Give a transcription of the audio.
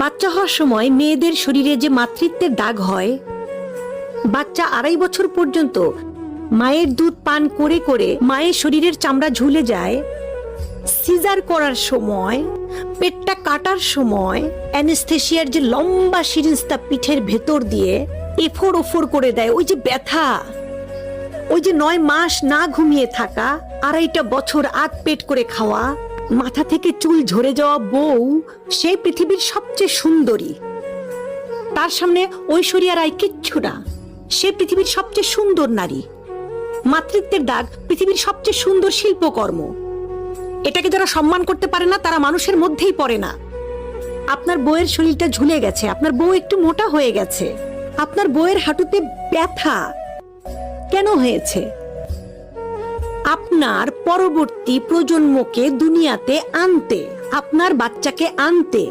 বাচ্চা হওয়ার সময় মেয়েদের শরীরে যে মাতৃত্বের দাগ হয়, বাচ্চা 2.5 বছর পর্যন্ত মায়ের দুধ পান করে করে মায়ের শরীরের চামড়া ঝুলে যায়। সিজার করার সময়, পেটটা কাটার সময় অ্যানেস্থেসিয়ার যে লম্বা সিরিঞ্জটা পিঠের ভেতর দিয়ে এফোর ওফোর করে দেয়, ওই যে ব্যথা, ওই যে 9 মাস না ঘুমিয়ে থাকা, 2.5 বছর আধ পেট করে খাওয়া, মাথা থেকে চুল ঝরে যাওয়া বউ, সেই পৃথিবীর সবচেয়ে সুন্দরী, তার সামনে ঐশ্বরিয়া রায় কিচ্ছু না, সে পৃথিবীর সবচেয়ে সুন্দর নারী। মাতৃত্বের দাগ পৃথিবীর সবচেয়ে সুন্দর শিল্পকর্ম। এটাকে যারা সম্মান করতে পারে না তারা মানুষের মধ্যেই পড়ে না। আপনার বউয়ের শরীরটা ঝুলে গেছে, আপনার বউ একটু মোটা হয়ে গেছে, আপনার বউয়ের হাঁটুতে ব্যথা কেন হয়েছে? আপনার পরবর্তী প্রজন্মকে দুনিয়াতে আনতে, আপনার বাচ্চাকে আনতে